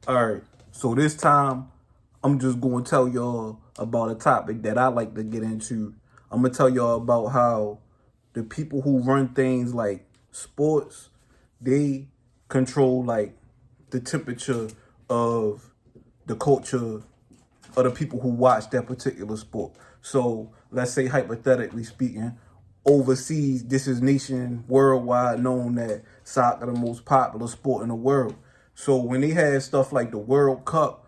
All right. So this time, I'm just going to tell y'all about a topic that I like to get into. I'm going to tell y'all about how the people who run things like sports, they control like the temperature of the culture of the people who watch that particular sport. So let's say hypothetically speaking, overseas, this is nation worldwide known that soccer the most popular sport in the world. So when they had stuff like the World Cup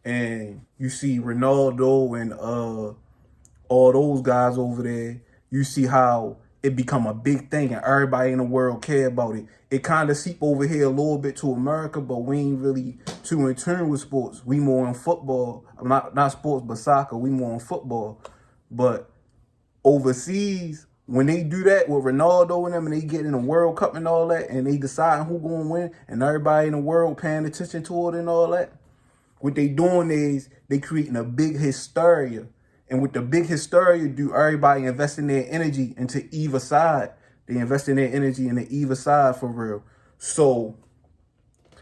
and you see Ronaldo and all those guys over there, you see how it become a big thing and everybody in the world care about it. It kind of seep over here a little bit to America, but we ain't really too in tune with sports. We more on football. Not sports, but soccer. We more on football. But overseas, when they do that with Ronaldo and them and they get in the World Cup and all that, and they decide who gonna win, and everybody in the world paying attention to it and all that, what they doing is they creating a big hysteria. And with the big hysteria, do everybody investing their energy into either side. They invest in their energy in the either side for real. So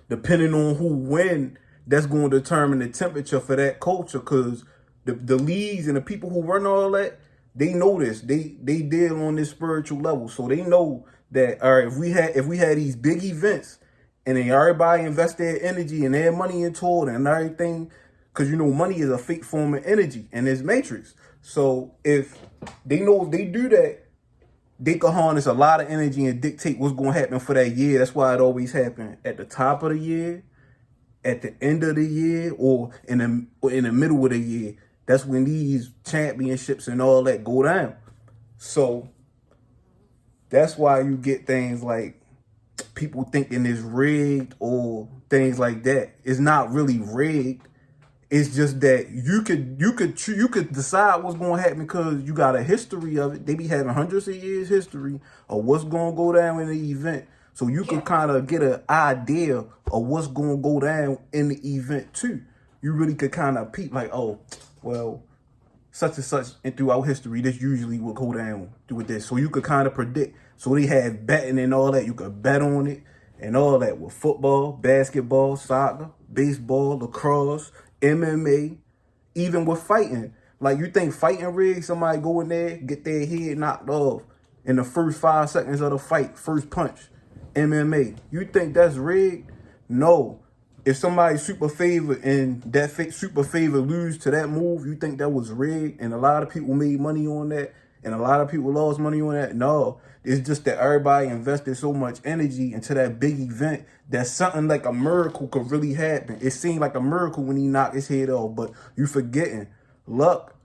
depending on who win, that's going to determine the temperature for that culture. Cause the leagues and the people who run all that, they know this. They deal on this spiritual level. So they know that all right, if we had these big events and then everybody invest their energy and their money into it and everything, because you know money is a fake form of energy and it's matrix. So if they know if they do that, they can harness a lot of energy and dictate what's going to happen for that year. That's why it always happens at the top of the year, at the end of the year, or in the middle of the year. That's when these championships and all that go down. So that's why you get things like people thinking it's rigged or things like that. It's not really rigged. It's just that you could decide what's going to happen because you got a history of it. They be having hundreds of years history of what's going to go down in the event. So you can kind of get an idea of what's going to go down in the event too. You really could kind of peep like, oh, well, such and such and throughout history, this usually will go down with this. So you could kind of predict. So they have betting and all that. You could bet on it and all that with football, basketball, soccer, baseball, lacrosse, MMA, even with fighting. Like you think fighting rigged, somebody go in there, get their head knocked off in the first 5 seconds of the fight, first punch, MMA. You think that's rigged? No. If somebody's super favored and that super favored lose to that move, you think that was rigged and a lot of people made money on that and a lot of people lost money on that? No. It's just that everybody invested so much energy into that big event that something like a miracle could really happen. It seemed like a miracle when he knocked his head off, but you forgetting luck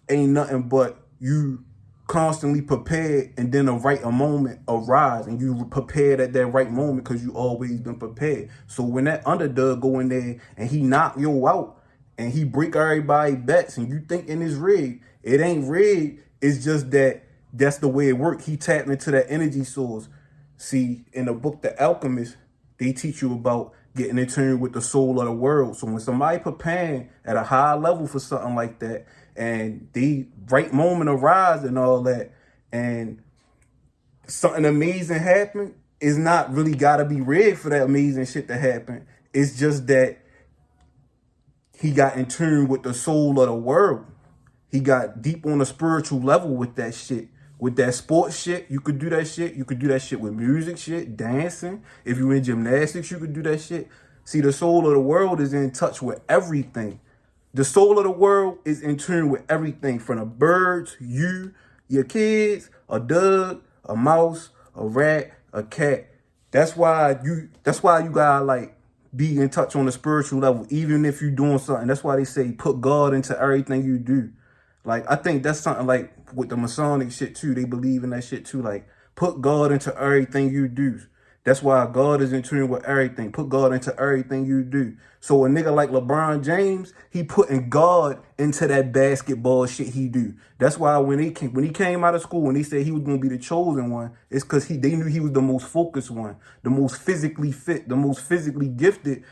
ain't nothing but you constantly prepared and then the right moment arise and you prepared at that right moment because you always been prepared. So when that underdog go in there and he knock you out and he break everybody bets and you thinking it's rigged, it ain't rigged. It's just that that's the way it worked. He tapped into that energy source. See, in the book The Alchemist, they teach you about getting in tune with the soul of the world. So when somebody preparing at a high level for something like that, and the right moment arise and all that, and something amazing happen, it's not really gotta be rigged for that amazing shit to happen. It's just that he got in tune with the soul of the world. He got deep on a spiritual level with that shit. With that sports shit, you could do that shit. You could do that shit with music shit, dancing. If you're in gymnastics, you could do that shit. See, the soul of the world is in touch with everything. The soul of the world is in tune with everything from the birds, you, your kids, a dog, a mouse, a rat, a cat. That's why you gotta like be in touch on the spiritual level, even if you're doing something. That's why they say put God into everything you do. Like, I think that's something like with the Masonic shit too. They believe in that shit too. Like, put God into everything you do. That's why God is in tune with everything. Put God into everything you do. So a nigga like LeBron James, he putting God into that basketball shit he do. That's why when he came out of school and they said he was gonna be the chosen one, it's because they knew he was the most focused one, the most physically fit, the most physically gifted.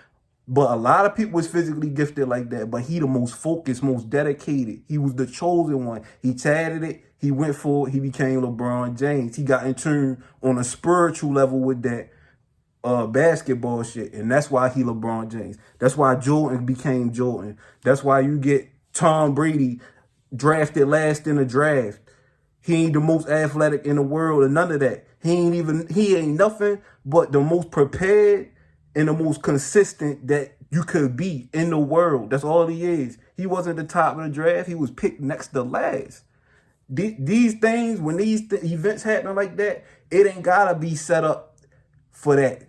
But a lot of people was physically gifted like that, but he the most focused, most dedicated. He was the chosen one. He tatted it. He went for it. He became LeBron James. He got in tune on a spiritual level with that basketball shit, and that's why he LeBron James. That's why Jordan became Jordan. That's why you get Tom Brady drafted last in the draft. He ain't the most athletic in the world or none of that. He ain't nothing but the most prepared and the most consistent that you could be in the world. That's all he is. He wasn't the top of the draft. He was picked next to last. These things, when these events happen like that, it ain't gotta be set up for that.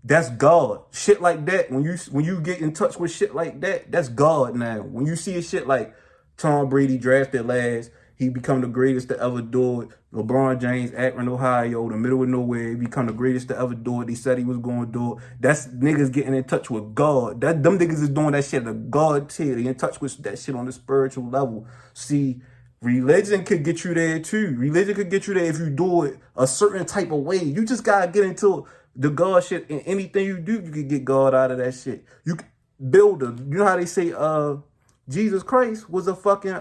That's God. Shit like that, when you get in touch with shit like that, that's God now. When you see a shit like Tom Brady drafted last, he become the greatest to ever do it. LeBron James, Akron, Ohio, the middle of nowhere, he become the greatest to ever do it. He said he was going to do it. That's niggas getting in touch with God. Them niggas is doing that shit at a God tier. They in touch with that shit on the spiritual level. See, religion could get you there too. Religion could get you there if you do it a certain type of way. You just gotta get into the God shit, and anything you do, you can get God out of that shit. You build a, you know how they say Jesus Christ was a fucking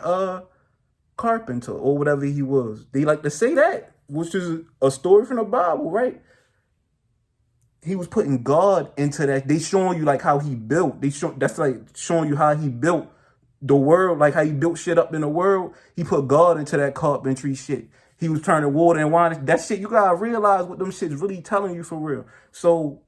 carpenter or whatever he was. They like to say that, which is a story from the Bible, right? He was putting God into that. They showing you like how he built. That's like showing you how he built the world, like how he built shit up in the world. He put God into that carpentry shit. He was turning water and wine. That shit, you gotta realize what them shit's really telling you for real. So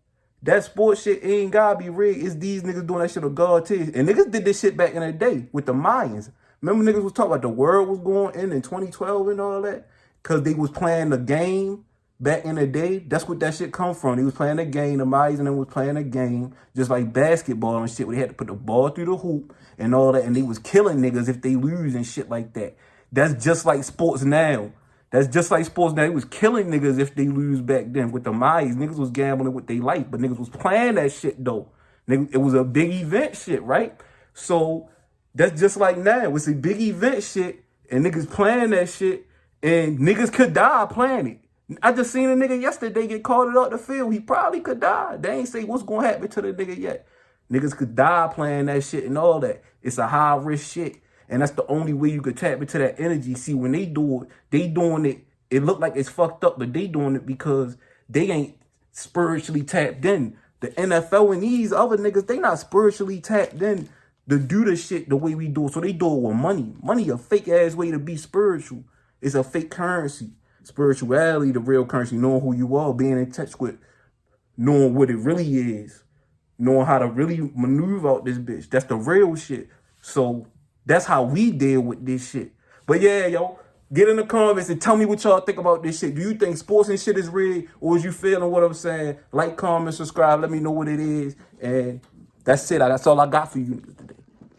that sports shit ain't gotta be rigged. It's these niggas doing that shit with God too. And niggas did this shit back in the day with the Mayans. Remember niggas was talking about the world was going in 2012 and all that? Because they was playing the game back in the day. That's what that shit come from. They was playing the game. The Mayans and them was playing the game. Just like basketball and shit, where they had to put the ball through the hoop and all that. And they was killing niggas if they lose and shit like that. That's just like sports now. That's just like sports now. They was killing niggas if they lose back then. With the Mayans, niggas was gambling with their life. But niggas was playing that shit though. It was a big event shit, right? So that's just like now. It's a big event shit, and niggas playing that shit, and niggas could die playing it. I just seen a nigga yesterday get called out the field. He probably could die. They ain't say what's gonna happen to the nigga yet. Niggas could die playing that shit and all that. It's a high risk shit, and that's the only way you could tap into that energy. See, when they do it, they doing it. It look like it's fucked up, but they doing it because they ain't spiritually tapped in. The NFL and these other niggas, they not spiritually tapped in to do the shit the way we do it. So they do it with money. Money a fake ass way to be spiritual. It's a fake currency. Spirituality, the real currency, knowing who you are, being in touch with, knowing what it really is, knowing how to really maneuver out this bitch. That's the real shit. So that's how we deal with this shit. But yeah, yo, get in the comments and tell me what y'all think about this shit. Do you think sports and shit is rigged, or is you feeling what I'm saying? Like, comment, subscribe, let me know what it is. And that's it. That's all I got for you.